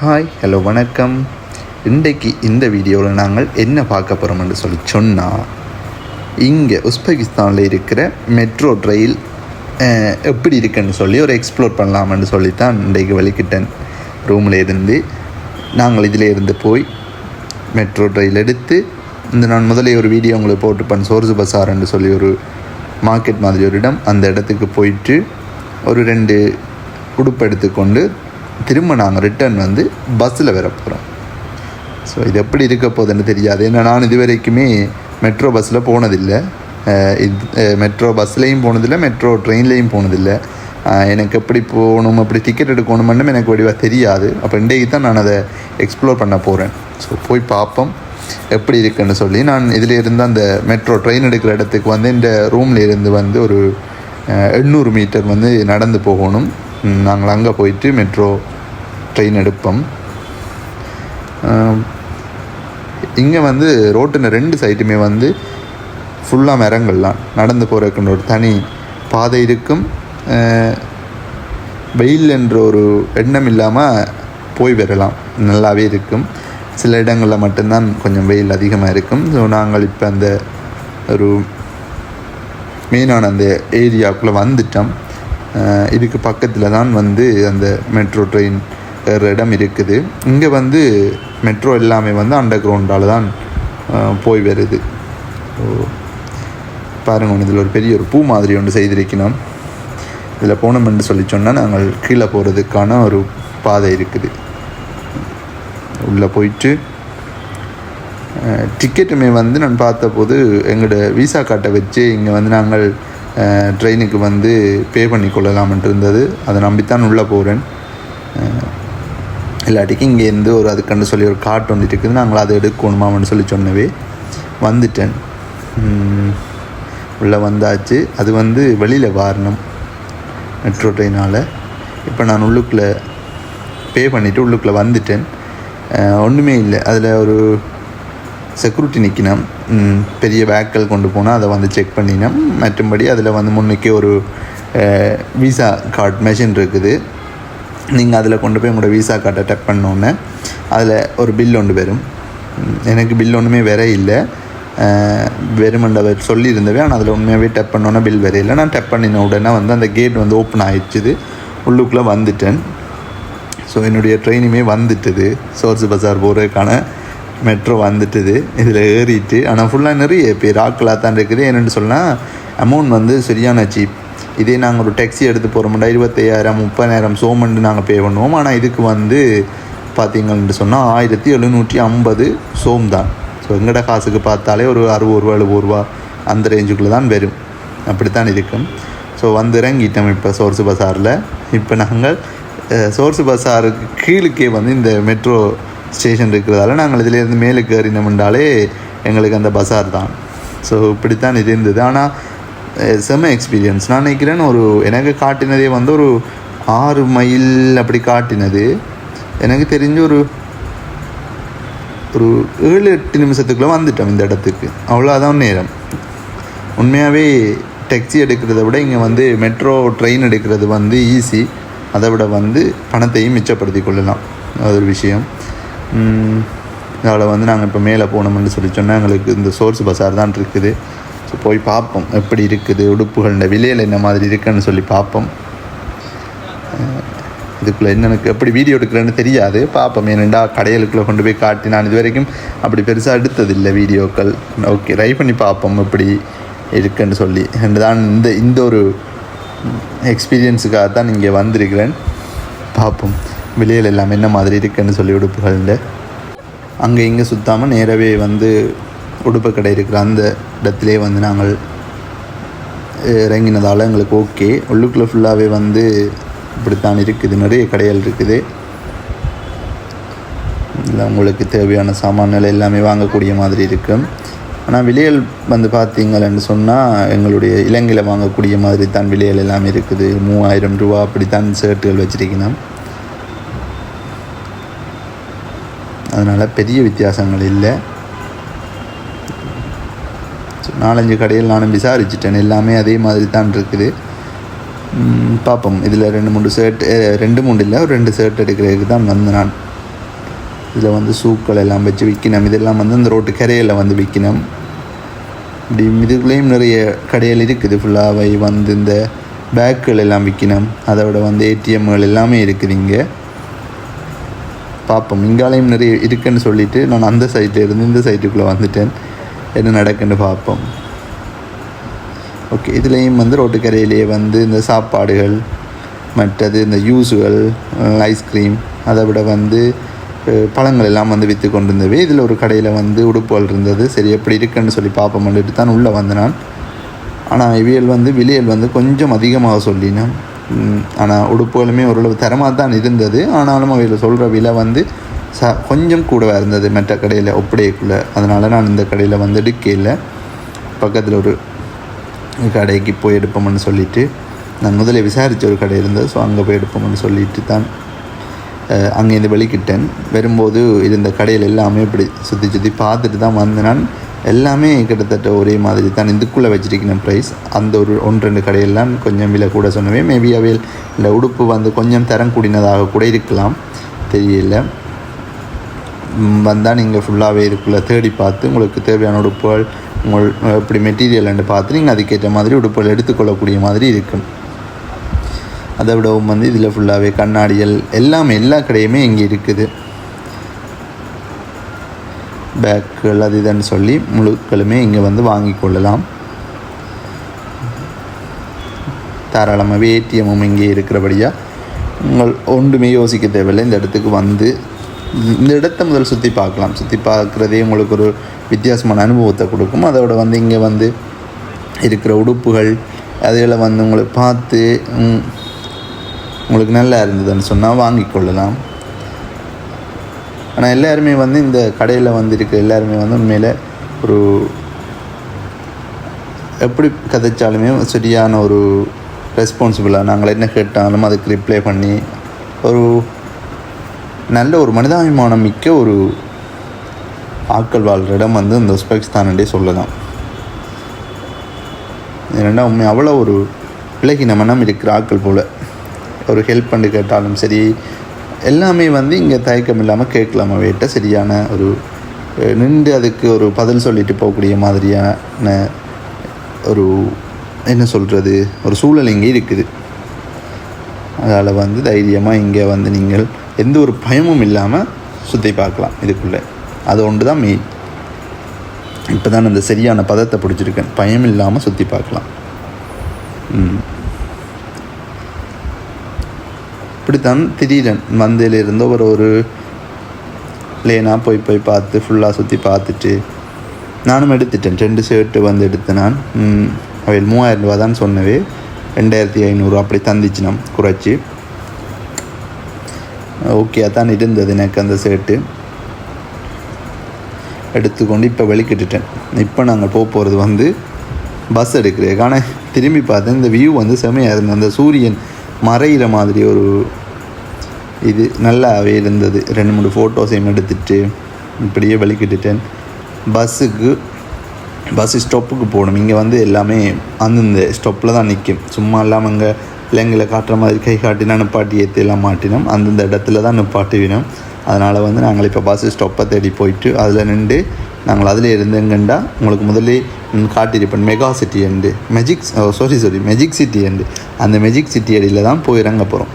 Hi hello வணக்கம். இன்றைக்கு இந்த வீடியோவில் நாங்கள் என்ன பார்க்க போகிறோம்னு சொன்னால், இங்கே உஸ்பெகிஸ்தானில் இருக்கிற மெட்ரோ ரயில் எப்படி இருக்குன்னு சொல்லி ஒரு எக்ஸ்ப்ளோர் பண்ணலாம்னு சொல்லித்தான் இன்றைக்கு வலிக்கிட்டேன். ரூமில் இருந்து நாங்கள் இதில் இருந்து போய் மெட்ரோ ரயில் எடுத்து நான் முதலே ஒரு வீடியோ உங்களுக்கு போட்டுப்பேன். சோர்ஸ் பசார்ன்னு சொல்லி ஒரு மார்க்கெட் மாதிரி ஒரு இடம், அந்த இடத்துக்கு போயிட்டு ஒரு 2 உடுப்பு எடுத்துக்கொண்டு திரும்ப நாங்கள் ரிட்டர்ன் பஸ்ஸில் வர போகிறோம். ஸோ இது எப்படி இருக்க போகுதுன்னு தெரியாது. ஏன்னா நான் இது வரைக்குமே மெட்ரோ பஸ்ஸில் போனதில்லை, மெட்ரோ பஸ்லேயும் போனதில்லை, மெட்ரோ ட்ரெயின்லேயும் போனதில்லை. எனக்கு எப்படி போகணும், எப்படி டிக்கெட் எடுக்கணுமென்னு எனக்கு வடிவாக தெரியாது. அப்போ இன்றைக்கு தான் நான் அதை எக்ஸ்ப்ளோர் பண்ண போகிறேன். ஸோ போய் பார்ப்போம் எப்படி இருக்குன்னு சொல்லி. நான் இதில் இருந்து அந்த மெட்ரோ ட்ரெயின் எடுக்கிற இடத்துக்கு இந்த ரூமில் இருந்து ஒரு 800 மீட்டர் நடந்து போகணும். நாங்கள் அங்கே போயிட்டு மெட்ரோ ட்ரெயின் எடுப்போம். இங்கே ரோட்டில் 2 சைட்டுமே ஃபுல்லாக மரங்கள்லாம், நடந்து போகிறதுக்குன்ற ஒரு தனி பாதை இருக்கும். வெயில் என்ற ஒரு எண்ணம் இல்லாமல் போய் வரலாம், நல்லாவே இருக்கும். சில இடங்களில் மட்டும்தான் கொஞ்சம் வெயில் அதிகமாக இருக்கும். ஸோ நாங்கள் இப்போ அந்த ஒரு மெயினான அந்த ஏரியாவுக்குள்ளே வந்துட்டோம். இதுக்கு பக்கத்தில் தான் அந்த மெட்ரோ ட்ரெயின் இடம் இருக்குது. இங்கே மெட்ரோ எல்லாமே அண்டர் கிரவுண்டால் தான் போய் வருது. பாருங்கள், இதில் ஒரு பெரிய ஒரு பூ மாதிரி ஒன்று செய்திருக்கணும். இதில் போனோம்னு சொல்லி சொன்னால் நாங்கள் கீழே போகிறதுக்கான ஒரு பாதை இருக்குது. உள்ளே போயிட்டு டிக்கெட்டுமே நான் பார்த்தபோது எங்களோட விசா கார்டை வச்சு இங்கே நாங்கள் ட்ரெயினுக்கு பே பண்ணி கொள்ளலாம்ன்ட்டு இருந்தது. அதை நம்பித்தான் உள்ளே போகிறேன். இல்லாட்டிக்கு இங்கேருந்து ஒரு அதுக்கண்டு சொல்லி ஒரு கார்ட் வந்துட்டு இருக்குது. நாங்கள் அதை எடுக்கணுமான்னு சொல்லி சொன்னவே வந்துட்டேன். உள்ளே வந்தாச்சு. அது வெளியில் வாரணும் மெட்ரோ ட்ரெயினால். இப்போ நான் உள்ளுக்குள்ளே பே பண்ணிவிட்டு உள்ளுக்குள்ளே வந்துட்டேன். ஒன்றுமே இல்லை. அதில் ஒரு செக்யூரிட்டி நிற்கினோம். பெரிய வேக்கல் கொண்டு போனால் அதை செக் பண்ணினோம். மற்றும்படி அதில் முன்னுக்கே ஒரு விசா கார்டு மெஷின் இருக்குது. நீங்கள் அதில் கொண்டு போய் உங்களோட விசா கார்டை டெப் பண்ணோன்னே அதில் ஒரு பில் ஒன்று வரும். எனக்கு பில் ஒன்றுமே வேற இல்லை, வெறுமண்டவர் சொல்லியிருந்தவே. ஆனால் அதில் உண்மையாகவே டெப் பண்ணோன்னே பில் வேற இல்லை. நான் டெப் பண்ணின உடனே அந்த கேட் ஓப்பன் ஆகிடுச்சுது. உள்ளுக்குள்ளே வந்துட்டேன். ஸோ என்னுடைய ட்ரெயினுமே வந்துட்டுது. சோர்ஸ் பசார் போகிறதுக்கான மெட்ரோ வந்துட்டுது. இதில் ஏறிட்டு, ஆனால் ஃபுல்லாக நிறைய பேர் ஆக்களாக தான் இருக்குது. என்னென்னு சொன்னால் அமௌண்ட் சரியான சீப். இதே நாங்கள் ஒரு டேக்ஸி எடுத்து போகிறோம்னா 25,000 30,000 சோமண்டு நாங்கள் பே பண்ணுவோம். ஆனால் இதுக்கு பார்த்திங்கன்னு சொன்னால் 1750 சோம் தான். ஸோ எங்கட காசுக்கு பார்த்தாலே ஒரு 60 ரூபா 70 ரூபா அந்த ரேஞ்சுக்குள்ளே தான் வரும். அப்படித்தான் இருக்கும். ஸோ இறங்கிட்டோம் இப்போ சோர்ஸ் பசாரில். இப்போ நாங்கள் சோர்ஸ் பசாருக்கு கீழுக்கே இந்த மெட்ரோ ஸ்டேஷன் இருக்கிறதால நாங்கள் இதிலேருந்து மேலுக்கு ஏறினோம்னாலே எங்களுக்கு அந்த பசார் தான். ஸோ இப்படித்தான் இது இருந்தது. ஆனால் செம்ம எக்ஸ்பீரியன்ஸ். நான் நினைக்கிறேன் எனக்கு காட்டினதே ஒரு 6 மைல் அப்படி காட்டினது. எனக்கு தெரிஞ்சு ஒரு 7-8 நிமிஷத்துக்குள்ளே வந்துட்டோம் இந்த இடத்துக்கு. அவ்வளோதான் நேரம். உண்மையாகவே டேக்ஸி எடுக்கிறத விட இங்கே மெட்ரோ ட்ரெயின் எடுக்கிறது ஈஸி. அதை விட பணத்தையும் மிச்சப்படுத்தி கொள்ளலாம். அது ஒரு விஷயம். அதில் நாங்கள் இப்போ மேலே போனோம்னு சொல்லி சொன்னால் எங்களுக்கு இந்த சோர்ஸ் பசார் தான் இருக்குது. ஸோ போய் பார்ப்போம் எப்படி இருக்குது, உடுப்புகளோட விலையில் என்ன மாதிரி இருக்குன்னு சொல்லி பார்ப்போம். இதுக்குள்ளே எனக்கு எப்படி வீடியோ எடுக்கிறேன்னு தெரியாது, பார்ப்போம். ஏனெண்டா கடைகளுக்குள்ளே கொண்டு போய் காட்டி நான் இது வரைக்கும் அப்படி பெருசாக எடுத்ததில்லை வீடியோக்கள். ஓகே, ட்ரை பண்ணி பார்ப்போம் எப்படி இருக்குன்னு சொல்லி. தான் இந்த ஒரு எக்ஸ்பீரியன்ஸுக்காக தான் இங்கே வந்திருக்கிறேன். பார்ப்போம் விலையில் எல்லாம் என்ன மாதிரி இருக்குன்னு சொல்லி உடுப்புகளில். அங்கே இங்கே சுற்றாமல் நேரவே உடுப்பு கடை இருக்கிற அந்த இடத்துலே நாங்கள் இறங்கினதால் எங்களுக்கு ஓகே. உள்ளுக்குள்ளே ஃபுல்லாகவே இப்படித்தான் இருக்குது. நிறைய கடைகள் இருக்குது. இல்லை உங்களுக்கு தேவையான சாமான்கள் எல்லாமே வாங்கக்கூடிய மாதிரி இருக்கும். ஆனால் விலைகள் பார்த்தீங்கன்னு சொன்னால் எங்களுடைய இலங்கையில் வாங்கக்கூடிய மாதிரி தான் விலைகள் எல்லாமே இருக்குது. 3000 ரூபா அப்படித்தான் ஷர்ட்டுகள் வச்சுருக்கணும். அதனால் பெரிய வித்தியாசங்கள் இல்லை. 4-5 கடையில் நானும் விசாரிச்சிட்டேன். எல்லாமே அதே மாதிரி தான் இருக்குது. பார்ப்போம். இதில் 2-3 ஷர்ட், 2-3 இல்லை, ஒரு 2 ஷர்ட் எடுக்கிறதுக்கு தான் நான் இதில் வந்து சூக்கள் எல்லாம் வச்சு விற்கணும். இதெல்லாம் வந்து இந்த ரோட்டு கரையில் வந்து விற்கணும். இப்படி இதுக்குள்ளேயும் நிறைய கடைகள் இருக்குது. ஃபுல்லாகவே வந்து இந்த பேக்குகள் எல்லாம் விற்கணும். அதோட வந்து ஏடிஎம்கள் எல்லாமே இருக்குது இங்கே. பார்ப்போம், இங்காலையும் நிறைய இருக்குன்னு சொல்லிவிட்டு நான் அந்த சைட்டில் இருந்து இந்த சைட்டுக்குள்ளே வந்துட்டேன். என்ன நடக்குன்னு பார்ப்போம். ஓகே, இதுலேயும் வந்து ரோட்டுக்கரையிலேயே வந்து இந்த சாப்பாடுகள், மற்றது இந்த ஜூஸுகள், ஐஸ்கிரீம், அதை விட வந்து பழங்கள் எல்லாம் வந்து விற்று கொண்டு இருந்தவே. இதில் ஒரு கடையில் வந்து உடுப்புகள் இருந்தது. சரி எப்படி இருக்குன்னு சொல்லி பார்ப்போம் பண்ணிட்டு தான் உள்ளே வந்து நான். ஆனால் இவியல் வந்து விலையல் வந்து கொஞ்சம் அதிகமாக சொல்லினேன். ஆனால் உடுப்புகளுமே ஓரளவு தரமாக தான் இருந்தது. ஆனாலும் அவையில் சொல்கிற விலை வந்து கொஞ்சம் கூடவாக இருந்தது மற்ற கடையில் ஒப்படைக்குள்ளே. அதனால் நான் இந்த கடையில் வந்து எடுக்கையில் பக்கத்தில் ஒரு கடைக்கு போய் எடுப்போம்னு சொல்லிவிட்டு நான் முதலே விசாரித்த ஒரு கடை இருந்தது. ஸோ அங்கே போய் எடுப்போம்னு சொல்லிட்டு தான் அங்கேருந்து வெளிக்கிட்டேன். வரும்போது இருந்த கடையில் எல்லாமே இப்படி சுற்றி சுற்றி பார்த்துட்டு தான் வந்து நான். எல்லாமே கிட்டத்தட்ட ஒரே மாதிரி தான் இதுக்குள்ளே வச்சுருக்கேன் ப்ரைஸ். அந்த ஒரு 1-2 கடையெல்லாம் கொஞ்சம் விலை கூட சொன்னவே. மேபி அவையில் இந்த உடுப்பு வந்து கொஞ்சம் தரம் கூடினதாக கூட இருக்கலாம், தெரியல. வந்தால் நீங்கள் ஃபுல்லாகவே இதுக்குள்ளே தேடி பார்த்து உங்களுக்கு தேவையான உடுப்புகள் இப்படி மெட்டீரியல்னு பார்த்து நீங்கள் அதுக்கேற்ற மாதிரி உடுப்புகள் எடுத்துக்கொள்ளக்கூடிய மாதிரி இருக்கும். அதை விடவும் வந்து இதில் ஃபுல்லாகவே கண்ணாடிகள் எல்லாமே எல்லா கடையுமே இங்கே இருக்குது. பேக்குகள் அது இதுன்னு சொல்லி முழுக்களுமே இங்கே வந்து வாங்கி கொள்ளலாம். தாராளமாகவே ஏடிஎம்மும் இங்கே இருக்கிறபடியாக உங்கள் ஒன்றுமே யோசிக்க தேவையில்லை. இந்த இடத்துக்கு வந்து இந்த இடத்த முதல் சுற்றி பார்க்கலாம். சுற்றி பார்க்குறதே உங்களுக்கு ஒரு வித்தியாசமான அனுபவத்தை கொடுக்கும். அதோட வந்து இங்கே வந்து இருக்கிற உடுப்புகள் அதில் வந்து உங்களுக்கு பார்த்து உங்களுக்கு நல்லா இருந்ததுன்னு சொன்னால் வாங்கி கொள்ளலாம். ஆனால் எல்லாருமே வந்து இந்த கடையில் வந்து இருக்கிற எல்லாருமே வந்து உண்மையில் ஒரு எப்படி கதைச்சாலுமே சரியான ஒரு ரெஸ்பான்சிபிளாக நாங்கள் என்ன கேட்டாலும் அதுக்கு ரிப்ளை பண்ணி ஒரு நல்ல ஒரு மனிதாபிமானம் மிக்க ஒரு ஆட்கள் வாழ்கிற இடம் வந்து இந்த உஸ்பெகிஸ்தான்டே சொல்லலாம். ஏன்னா உண்மை அவ்வளோ ஒரு விலகின மனம் இருக்கிற ஆட்கள் போல். ஒரு ஹெல்ப் பண்ணி கேட்டாலும் சரி எல்லாமே வந்து இங்கே தயக்கம் இல்லாமல் கேட்கலாம். அவையிட்ட சரியான ஒரு நின்று அதுக்கு ஒரு பதில் சொல்லிட்டு போகக்கூடிய மாதிரியான ஒரு என்ன சொல்கிறது ஒரு சூழல் இங்கே இருக்குது. அதனால் வந்து தைரியமாக இங்கே வந்து நீங்கள் எந்த ஒரு பயமும் இல்லாமல் சுற்றி பார்க்கலாம் இதுக்குள்ளே. அது ஒன்று தான் மெயின். இப்போ தான் அந்த சரியான பதத்தை பிடிச்சிருக்கேன். பயம் இல்லாமல் சுற்றி பார்க்கலாம். இப்படித்தான் திடீரன் வந்ததிலிருந்து ஒரு லேனாக போய் பார்த்து ஃபுல்லாக சுற்றி பார்த்துட்டு நானும் எடுத்துட்டேன். 2 ஷர்ட்டு வந்து எடுத்தேன் நான். அவையில் 3000 ரூபா தான் சொன்னவே. 2500 அப்படி தந்துச்சு நான் குறைச்சி. ஓகே தான் இருந்தது எனக்கு அந்த ஷர்ட்டு. எடுத்துக்கொண்டு இப்போ வெளிக்கிட்டுட்டேன். இப்போ நாங்கள் போகிறது வந்து பஸ் எடுக்கிறேன். ஆனால் திரும்பி பார்த்தேன் இந்த வியூ வந்து செமையாக இருந்தது. அந்த சூரியன் மறைகிற மாதிரி ஒரு இது நல்லாவே இருந்தது. 2-3 ஃபோட்டோஸையும் எடுத்துகிட்டு இப்படியே வெளிக்கிட்டுட்டேன். பஸ் ஸ்டாப்புக்கு போகணும். இங்கே வந்து எல்லாமே அந்தந்த ஸ்டாப்பில் தான் நிற்கும். சும்மா இல்லாமல் அங்கே பிள்ளைங்களை காட்டுற மாதிரி கை காட்டினா நிப்பாட்டி ஏற்றியெல்லாம் மாட்டினோம். அந்தந்த இடத்துல தான் நிப்பாட்டுவினோம். அதனால் வந்து நாங்கள் இப்போ பஸ் ஸ்டாப்பை தேடி போயிட்டு அதில் நின்று நாங்கள் அதில் இருந்தேங்கண்டா உங்களுக்கு முதலே காட்டியிருப்பேன் mega city and magic city and அந்த மெஜிக் சிட்டி அடியில் தான் போய் இறங்க போகிறோம்.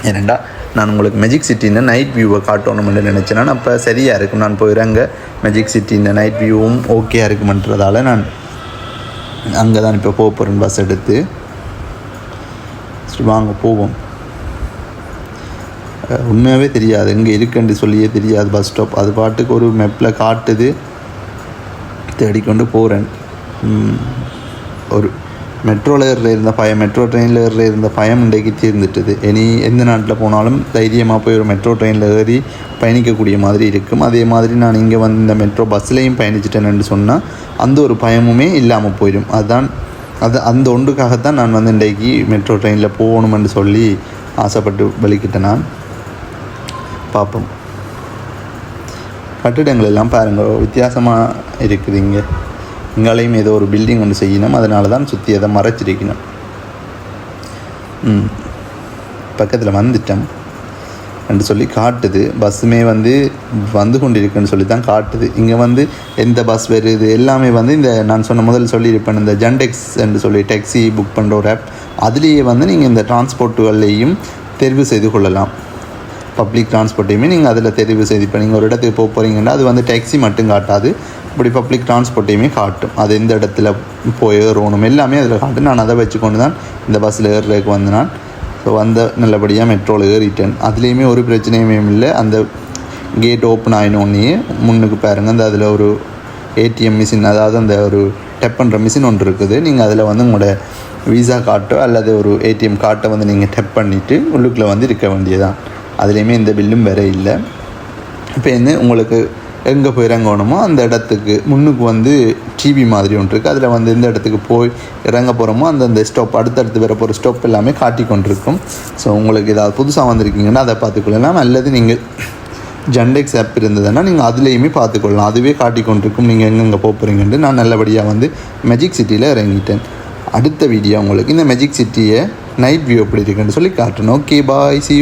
ஏனெண்டா நான் உங்களுக்கு மெஜிக் சிட்டின்னு நைட் வியூவை காட்டணும்னு நினச்சேன்னா அப்போ சரியாக இருக்கும். நான் போய் இறங்க மெஜிக் சிட்டின்னு நைட் வியூவும் ஓகேயாக இருக்குமன்றதால நான் அங்கே தான் இப்போ போக போகிறேன் பஸ் எடுத்து. சரி வாங்க போவோம். உண்மையாகவே தெரியாது எங்கே இருக்குன்னு சொல்லியே தெரியாது பஸ் ஸ்டாப். அது பாட்டுக்கு ஒரு மெப்பில் காட்டுது, தேடிக்கொண்டு போகிறேன். ஒரு மெட்ரோவில் இருந்த பயம், மெட்ரோ ட்ரெயினில் இருந்த பயம் இன்றைக்கு தீர்ந்துட்டுது. இனி எந்த நாட்டில் போனாலும் தைரியமாக போய் ஒரு மெட்ரோ ட்ரெயினில் ஏறி பயணிக்கக்கூடிய மாதிரி இருக்கும். அதே மாதிரி நான் இங்கே வந்து இந்த மெட்ரோ பஸ்ஸிலையும் பயணிச்சிட்டேன்னு சொன்னால் அந்த ஒரு பயமுமே இல்லாமல் போயிடும். அந்த ஒன்றுக்காகத்தான் நான் வந்து இன்றைக்கு மெட்ரோ ட்ரெயினில் போகணுமென்று சொல்லி ஆசைப்பட்டு வெளிக்கிட்டேன் நான். பார்ப்போம். கட்டிடங்கள் எல்லாம் பாருங்கள் வித்தியாசமாக இருக்குது. இங்காலையும் ஏதோ ஒரு பில்டிங் ஒன்று செய்யணும். அதனால தான் சுற்றி அதை மறைச்சிருக்கணும். பக்கத்தில் வந்துட்டோம். என்று சொல்லி காட்டுது. பஸ்ஸுமே வந்து கொண்டிருக்குன்னு சொல்லி தான் காட்டுது. இங்கே எந்த பஸ் வருது எல்லாமே இந்த நான் சொன்ன முதல் சொல்லியிருப்பேன், இந்த ஜண்டெக்ஸ் என்று சொல்லி டாக்ஸி புக் பண்ணுற ஒரு ஆப், அதுலேயே நீங்கள் இந்த டிரான்ஸ்போர்ட்டுகள்லேயும் தெரிவு செய்து கொள்ளலாம். பப்ளிக் டிரான்ஸ்போர்ட்டையுமே நீங்கள் அதில் தெரிவு செய்து, இப்போ நீங்கள் ஒரு இடத்துக்கு போக போகிறீங்கன்னா அது டாக்ஸி மட்டும் காட்டாது, இப்படி பப்ளிக் டிரான்ஸ்போர்ட்டையுமே காட்டும். அது எந்த இடத்துல போய் ஏறணும் எல்லாமே அதில் காட்டும். நான் அதை வச்சுக்கொண்டு தான் இந்த பஸ்ஸில் ஏறுறதுக்கு நான் ஸோ நல்லபடியாக மெட்ரோவில் ஏறிட்டேன். அதுலேயுமே ஒரு பிரச்சனையுமே இல்லை. அந்த கேட் ஓப்பன் ஆகினோடனே முன்னுக்கு பாருங்கள், அந்த அதில் ஒரு ஏடிஎம் மிஷின், அதாவது அந்த ஒரு டெப் பண்ணுற மிஷின் ஒன்று இருக்குது. நீங்கள் அதில் உங்களோட விசா கார்ட்டோ அல்லது ஒரு ஏடிஎம் கார்ட்டை நீங்கள் டெப் பண்ணிவிட்டு உள்ளுக்குள்ளே இருக்க வேண்டியதான். அதுலேயுமே எந்த பில்லும் வேற இல்லை. இப்போ உங்களுக்கு எங்கே போய் இறங்கணுமோ அந்த இடத்துக்கு முன்னுக்கு டிவி மாதிரி ஒன்று இருக்குது. அதில் எந்த இடத்துக்கு போய் இறங்க போகிறோமோ அந்த ஸ்டாப், அடுத்தடுத்து வர போகிற ஸ்டாப் எல்லாமே காட்டி கொண்டிருக்கும். ஸோ உங்களுக்கு ஏதாவது புதுசாக வந்திருக்கீங்கன்னா அதை பார்த்துக்கொள்ளலாம். அல்லது நீங்கள் ஜண்டெக்ஸ் ஆப் இருந்ததுன்னா நீங்கள் அதுலேயுமே பார்த்துக்கொள்ளலாம். அதுவே காட்டி கொண்டிருக்கும் நீங்கள் எங்கெங்கே போகிறீங்கன்ட்டு. நான் நல்லபடியாக மேஜிக் சிட்டியில் இறங்கிட்டேன். அடுத்த வீடியோ உங்களுக்கு இந்த மேஜிக் சிட்டியை நைட் வியூ எப்படி இருக்குன்னு சொல்லி காட்டணும். Okay, bye, see you.